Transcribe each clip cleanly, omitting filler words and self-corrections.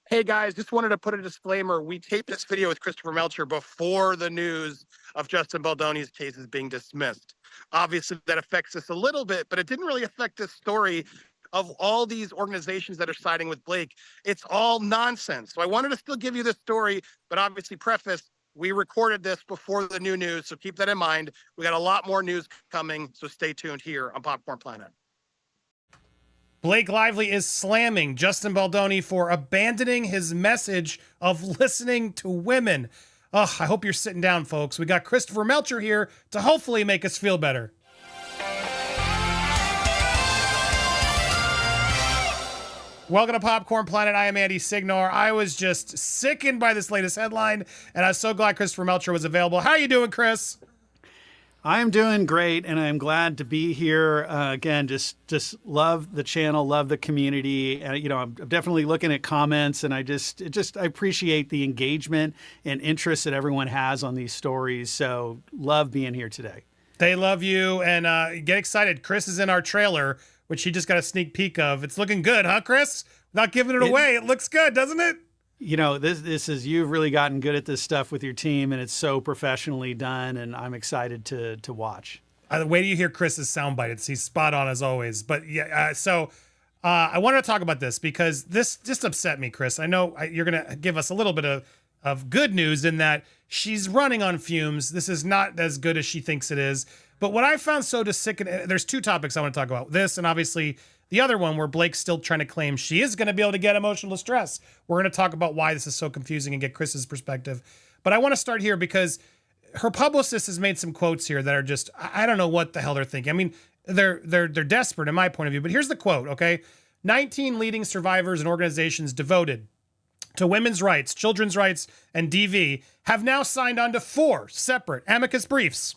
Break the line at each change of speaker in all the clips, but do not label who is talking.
Hey guys, just wanted to put a disclaimer. We taped this video with Christopher Melcher before the news of Justin Baldoni's case is being dismissed. Obviously, that affects us a little bit, but it didn't really affect this story of all these organizations that are siding with Blake. It's all nonsense. So I wanted to still give you this story, but obviously preface, we recorded this before the new news, so keep that in mind. We got a lot more news coming, so stay tuned here on Popcorn Planet.
Blake Lively is slamming Justin Baldoni for abandoning his message of listening to women. Ugh, I hope you're sitting down, folks. We got Christopher Melcher here to hopefully make us feel better. Welcome to Popcorn Planet. I am Andy Signore. I was just sickened by this latest headline, and I was so glad Christopher Melcher was available. How are you doing, Chris?
I'm doing great, and I'm glad to be here. Again, just love the channel, love the community. I'm definitely looking at comments, and I appreciate the engagement and interest that everyone has on these stories. So love being here today.
They love you, and get excited. Chris is in our trailer, which he just got a sneak peek of. It's looking good, huh, Chris? Not giving it away. It looks good, doesn't it?
This is, you've really gotten good at this stuff with your team, and it's so professionally done, and I'm excited to watch.
Wait till you hear Chris's soundbite. He's spot on as always. But yeah, I wanted to talk about this because this just upset me, Chris. I know you're going to give us a little bit of good news in that she's running on fumes. This is not as good as she thinks it is. But what I found so sickening, there's two topics I want to talk about. This and obviously the other one where Blake's still trying to claim she is going to be able to get emotional distress. We're going to talk about why this is so confusing and get Chris's perspective. But I want to start here because her publicist has made some quotes here that are just, I don't know what the hell they're thinking. I mean, they're desperate in my point of view, but here's the quote, okay? 19 leading survivors and organizations devoted to women's rights, children's rights, and DV have now signed on to 4 separate amicus briefs.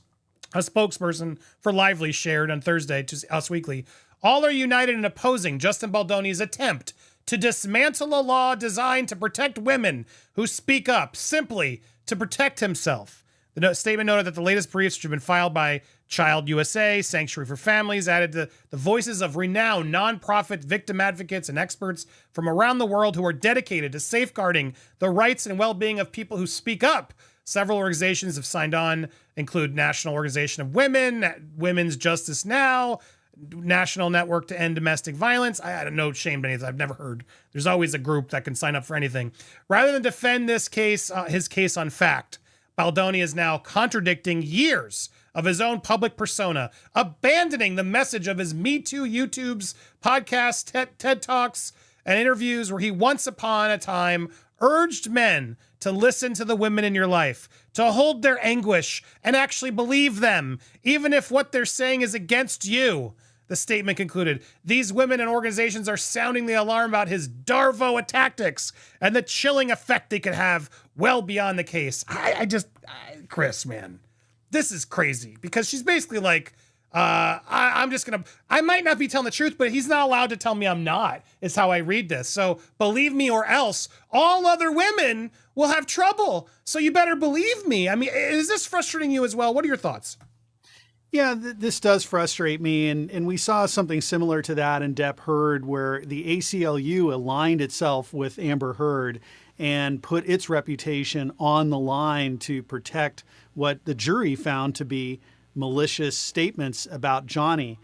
A spokesperson for Lively shared on Thursday to Us Weekly. All are united in opposing Justin Baldoni's attempt to dismantle a law designed to protect women who speak up simply to protect himself. The statement noted that the latest briefs, which have been filed by Child USA, Sanctuary for Families, added the voices of renowned nonprofit victim advocates and experts from around the world who are dedicated to safeguarding the rights and well-being of people who speak up. Several organizations have signed on, include National Organization of Women, Women's Justice Now, National Network to End Domestic Violence. I had no shame to any of that. I've never heard. There's always a group that can sign up for anything. Rather than defend this case, his case on fact, Baldoni is now contradicting years of his own public persona, abandoning the message of his Me Too YouTube's podcasts, TED Talks, and interviews where he once upon a time urged men to listen to the women in your life, to hold their anguish and actually believe them, even if what they're saying is against you. The statement concluded, these women and organizations are sounding the alarm about his Darvo tactics and the chilling effect they could have well beyond the case. Chris, man, this is crazy because she's basically like, I might not be telling the truth, but he's not allowed to tell me I'm not, is how I read this. So believe me or else all other women will have trouble. So you better believe me. I mean, is this frustrating you as well? What are your thoughts?
Yeah, this does frustrate me. And we saw something similar to that in Depp Heard, where the ACLU aligned itself with Amber Heard and put its reputation on the line to protect what the jury found to be malicious statements about Johnny.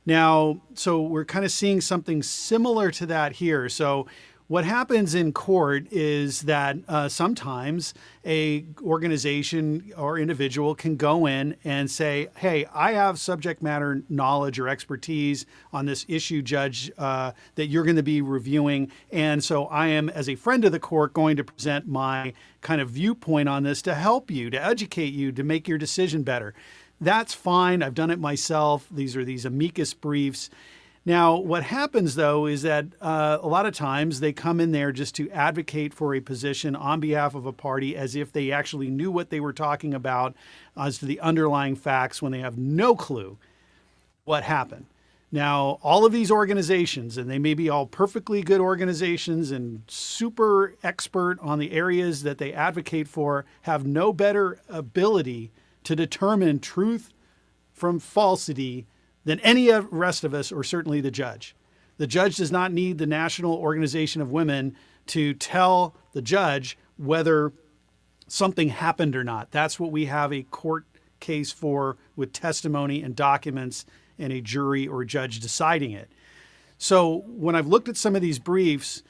Now, so we're kind of seeing something similar to that here. So what happens in court is that sometimes a organization or individual can go in and say, hey, I have subject matter knowledge or expertise on this issue, Judge, that you're going to be reviewing. And so I am, as a friend of the court, going to present my kind of viewpoint on this to help you, to educate you, to make your decision better. That's fine. I've done it myself. These are these amicus briefs. Now, what happens, though, is that a lot of times they come in there just to advocate for a position on behalf of a party as if they actually knew what they were talking about as to the underlying facts when they have no clue what happened. Now, all of these organizations, and they may be all perfectly good organizations and super expert on the areas that they advocate for, have no better ability to determine truth from falsity than any rest of us, or certainly the judge. The judge does not need the National Organization of Women to tell the judge whether something happened or not. That's what we have a court case for, with testimony and documents and a jury or judge deciding it. So when I've looked at some of these briefs,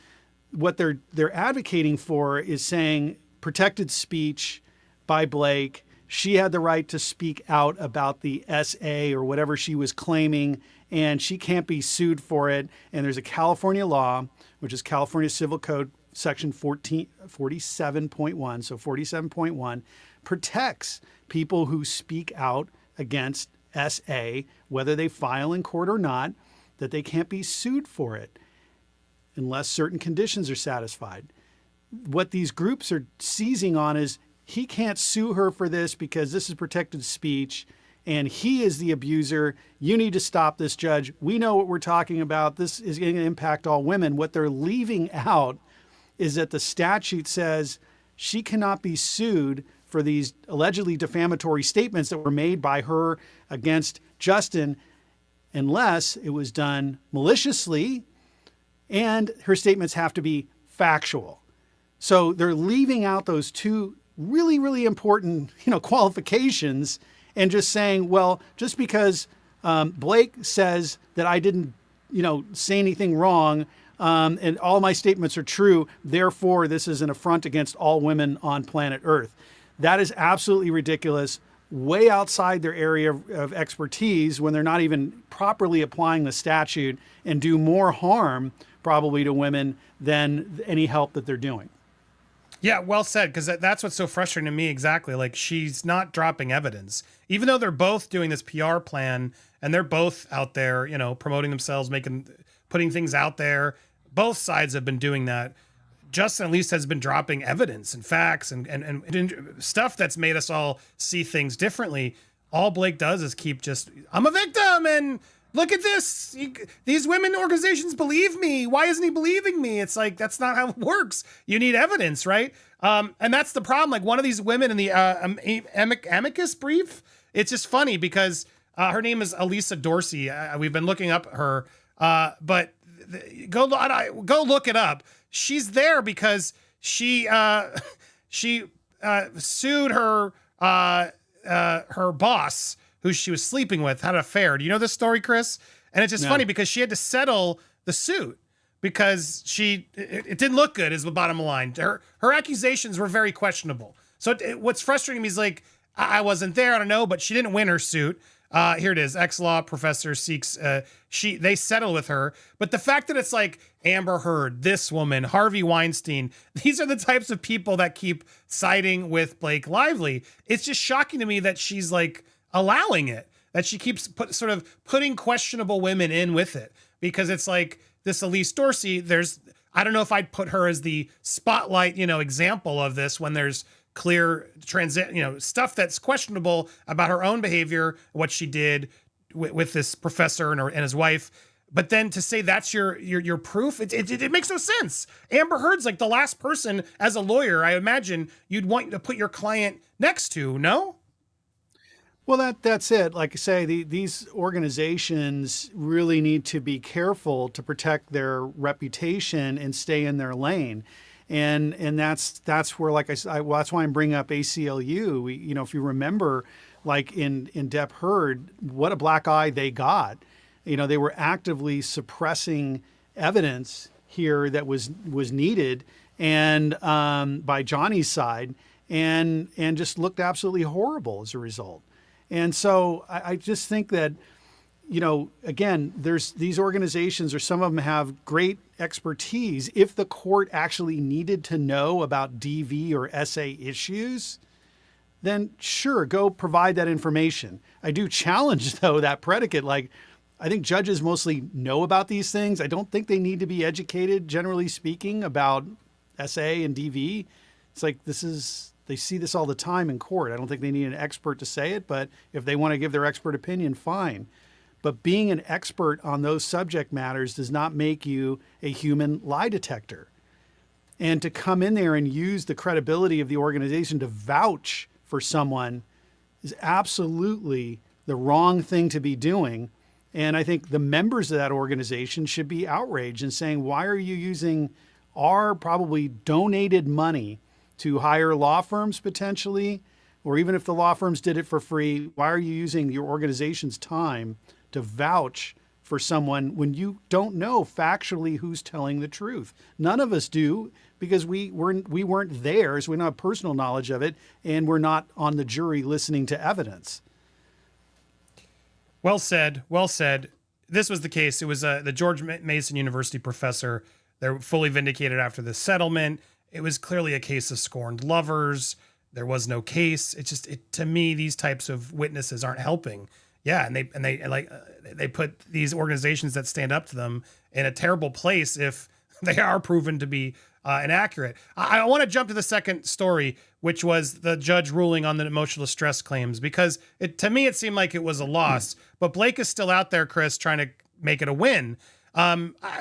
what they're advocating for is saying protected speech by Blake. She had the right to speak out about the SA or whatever she was claiming, and she can't be sued for it. And there's a California law, which is California Civil Code Section 47.1. So 47.1 protects people who speak out against SA, whether they file in court or not, that they can't be sued for it unless certain conditions are satisfied. What these groups are seizing on is he can't sue her for this because this is protected speech and he is the abuser. You need to stop this, judge. We know what we're talking about. This is going to impact all women. What they're leaving out is that the statute says she cannot be sued for these allegedly defamatory statements that were made by her against Justin unless it was done maliciously, and her statements have to be factual. So they're leaving out those two really, really important, qualifications, and just saying, well, just because Blake says that I didn't, say anything wrong, and all my statements are true, therefore this is an affront against all women on planet Earth. That is absolutely ridiculous, way outside their area of expertise when they're not even properly applying the statute, and do more harm probably to women than any help that they're doing.
Yeah, well said, because that's what's so frustrating to me. Exactly. Like, she's not dropping evidence, even though they're both doing this PR plan and they're both out there, promoting themselves, putting things out there. Both sides have been doing that. Justin at least has been dropping evidence and facts and stuff that's made us all see things differently. All Blake does is keep I'm a victim and look at this. These women organizations believe me. Why isn't he believing me? It's like, that's not how it works. You need evidence, right? And that's the problem. Like, one of these women in the amicus brief, it's just funny because her name is Elisa Dorsey. We've been looking up her, but go look it up. She's there because she sued her boss, who she was sleeping with, had an affair. Do you know this story, Chris? And it's just funny because she had to settle the suit because it didn't look good, is the bottom line. Her accusations were very questionable. So what's frustrating me is, like, I wasn't there, I don't know, but she didn't win her suit. Here it is. Ex-law professor seeks, they settle with her. But the fact that it's like Amber Heard, this woman, Harvey Weinstein, these are the types of people that keep siding with Blake Lively. It's just shocking to me that she's like allowing it, that she keeps putting questionable women in with it, because it's like this Elise Dorsey, I don't know if I'd put her as the spotlight, example of this when there's clear stuff that's questionable about her own behavior, what she did with this professor and his wife. But then to say that's your proof, it makes no sense. Amber Heard's like the last person, as a lawyer, I imagine you'd want to put your client next to, no?
Well, that's it. Like I say, these organizations really need to be careful to protect their reputation and stay in their lane. And that's where, like I said, that's why I'm bringing up ACLU. If you remember, like in Depp Heard, what a black eye they got. They were actively suppressing evidence here that was needed, and by Johnny's side, and just looked absolutely horrible as a result. And so I just think that, again, there's these organizations, or some of them have great expertise. If the court actually needed to know about DV or SA issues, then sure, go provide that information. I do challenge, though, that predicate. Like, I think judges mostly know about these things. I don't think they need to be educated, generally speaking, about SA and DV. It's like, they see this all the time in court. I don't think they need an expert to say it, but if they want to give their expert opinion, fine. But being an expert on those subject matters does not make you a human lie detector. And to come in there and use the credibility of the organization to vouch for someone is absolutely the wrong thing to be doing. And I think the members of that organization should be outraged and saying, why are you using are probably donated money to hire law firms potentially, or even if the law firms did it for free, why are you using your organization's time to vouch for someone when you don't know factually who's telling the truth? None of us do, because we weren't there, so we don't have personal knowledge of it, and we're not on the jury listening to evidence.
Well said. Well said. This was the case. It was the George Mason University professor. They're fully vindicated after the settlement. It was clearly a case of scorned lovers. There was no case. It's just, to me, these types of witnesses aren't helping. Yeah, and they put these organizations that stand up to them in a terrible place if they are proven to be inaccurate. I want to jump to the second story, which was the judge ruling on the emotional distress claims, because to me it seemed like it was a loss. But Blake is still out there, Chris, trying to make it a win.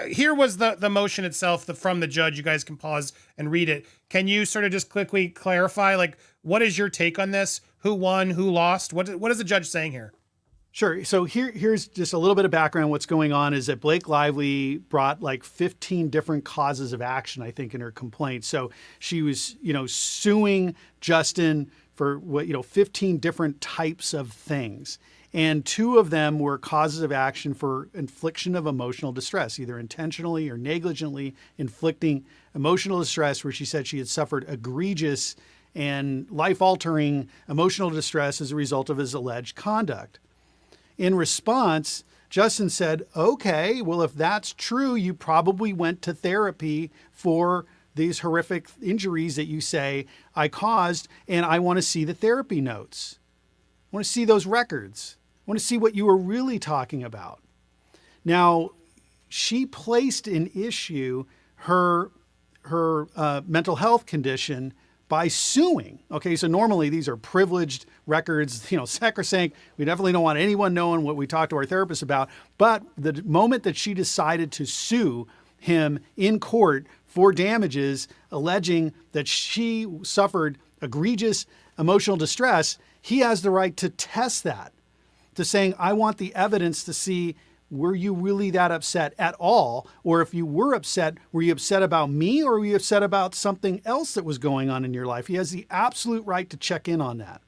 Here was the motion itself from the judge. You guys can pause and read it. Can you sort of just quickly clarify, like, what is your take on this? Who won? Who lost? What is the judge saying here?
Sure. So here's just a little bit of background. What's going on is that Blake Lively brought like 15 different causes of action, I think, in her complaint. So she was, suing Justin for 15 different types of things. And 2 of them were causes of action for infliction of emotional distress, either intentionally or negligently inflicting emotional distress, where she said she had suffered egregious and life-altering emotional distress as a result of his alleged conduct. In response, Justin said, okay, well, if that's true, you probably went to therapy for these horrific injuries that you say I caused, and I want to see the therapy notes. I want to see those records. I want to see what you were really talking about. Now, she placed in issue her mental health condition by suing. Okay, so normally these are privileged records, sacrosanct. We definitely don't want anyone knowing what we talked to our therapist about. But the moment that she decided to sue him in court for damages, alleging that she suffered egregious emotional distress, he has the right to test that, to saying, I want the evidence to see, were you really that upset at all? Or if you were upset, were you upset about me, or were you upset about something else that was going on in your life? He has the absolute right to check in on that.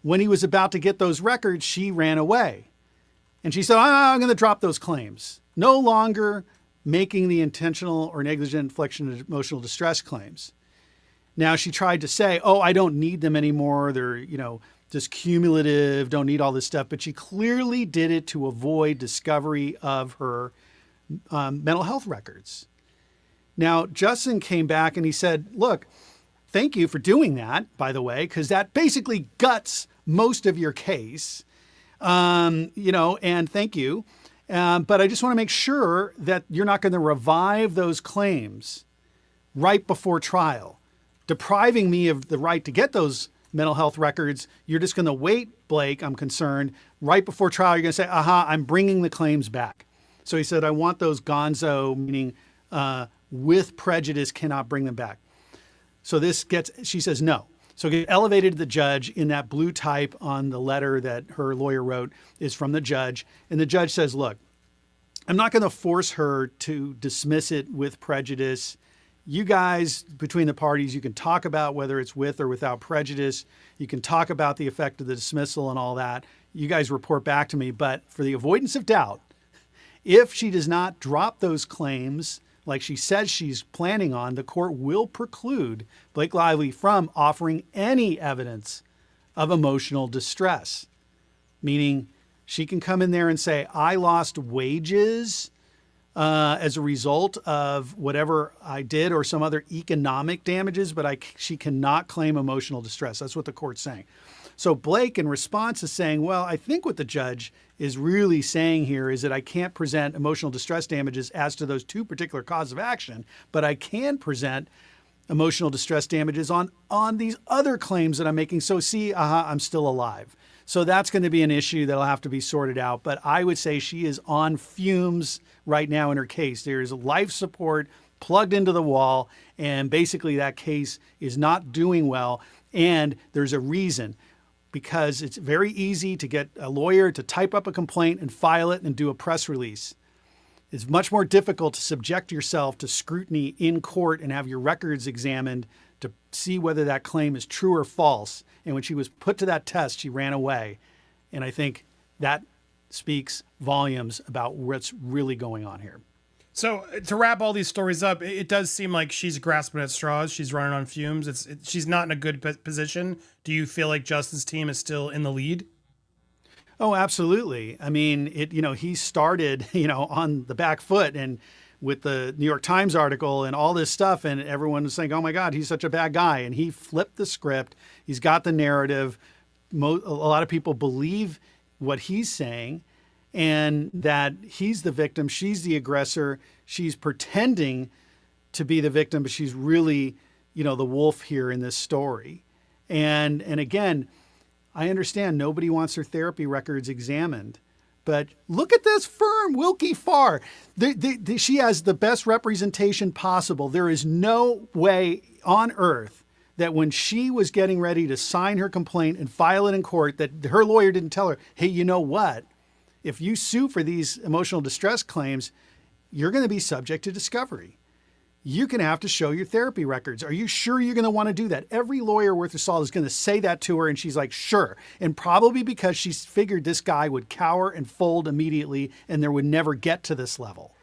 When he was about to get those records, she ran away. And she said, I'm going to drop those claims. No longer making the intentional or negligent infliction of emotional distress claims. Now she tried to say, I don't need them anymore. They're, just cumulative, don't need all this stuff. But she clearly did it to avoid discovery of her mental health records. Now, Justin came back and he said, look, thank you for doing that, by the way, because that basically guts most of your case, and thank you. But I just want to make sure that you're not going to revive those claims right before trial, depriving me of the right to get those mental health records. You're just going to wait, Blake, I'm concerned. Right before trial, you're going to say, I'm bringing the claims back. So he said, I want those gonzo, meaning with prejudice, cannot bring them back. So she says no. So it elevated the judge in that blue type on the letter that her lawyer wrote is from the judge. And the judge says, look, I'm not going to force her to dismiss it with prejudice. You guys, between the parties, you can talk about whether it's with or without prejudice. You can talk about the effect of the dismissal and all that. You guys report back to me. But for the avoidance of doubt, if she does not drop those claims like she says she's planning on, the court will preclude Blake Lively from offering any evidence of emotional distress. Meaning she can come in there and say, I lost wages as a result of whatever I did or some other economic damages, but she cannot claim emotional distress. That's what the court's saying. So Blake, in response, is saying, well, I think what the judge is really saying here is that I can't present emotional distress damages as to those 2 particular causes of action, but I can present emotional distress damages on these other claims that I'm making. So see, I'm still alive. So that's going to be an issue that'll have to be sorted out. But I would say she is on fumes right now in her case. There is life support plugged into the wall, and basically that case is not doing well. And there's a reason, because it's very easy to get a lawyer to type up a complaint and file it and do a press release. It's much more difficult to subject yourself to scrutiny in court and have your records examined to see whether that claim is true or false. And when she was put to that test, she ran away. And I think that speaks volumes about what's really going on here.
So to wrap all these stories up, it does seem like she's grasping at straws. She's running on fumes. She's not in a good position. Do you feel like Justin's team is still in the lead?
Oh, absolutely. I mean, he started, on the back foot and with the New York Times article and all this stuff, and everyone was saying, oh my God, he's such a bad guy. And he flipped the script. He's got the narrative. A lot of people believe what he's saying, and that he's the victim, she's the aggressor, she's pretending to be the victim, but she's really, the wolf here in this story. And again, I understand nobody wants their therapy records examined, but look at this firm, Wilkie Farr. She has the best representation possible. There is no way on earth that when she was getting ready to sign her complaint and file it in court, that her lawyer didn't tell her, hey, you know what? If you sue for these emotional distress claims, you're going to be subject to discovery. You're going to have to show your therapy records. Are you sure you're going to want to do that? Every lawyer worth of salt is going to say that to her, and she's like, sure. And probably because she's figured this guy would cower and fold immediately, and there would never get to this level.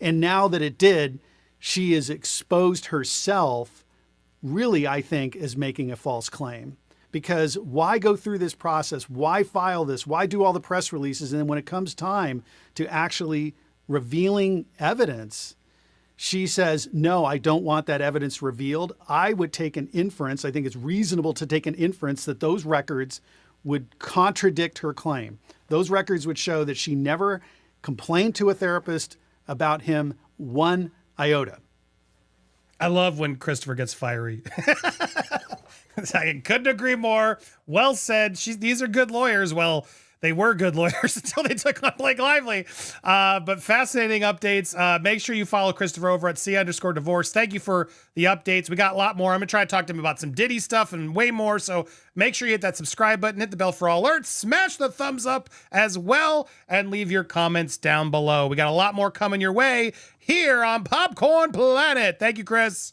And now that it did, she has exposed herself, really, I think, as making a false claim. Because why go through this process? Why file this? Why do all the press releases? And then when it comes time to actually revealing evidence, she says, no, I don't want that evidence revealed. I would take an inference. I think it's reasonable to take an inference that those records would contradict her claim. Those records would show that she never complained to a therapist about him one iota.
I love when Christopher gets fiery. I couldn't agree more. Well said. These are good lawyers. Well, they were good lawyers until they took on Blake Lively. But fascinating updates. Make sure you follow Christopher over at C_divorce. Thank you for the updates. We got a lot more. I'm going to try to talk to him about some Diddy stuff and way more. So make sure you hit that subscribe button, hit the bell for all alerts, smash the thumbs up as well, and leave your comments down below. We got a lot more coming your way here on Popcorn Planet. Thank you, Chris.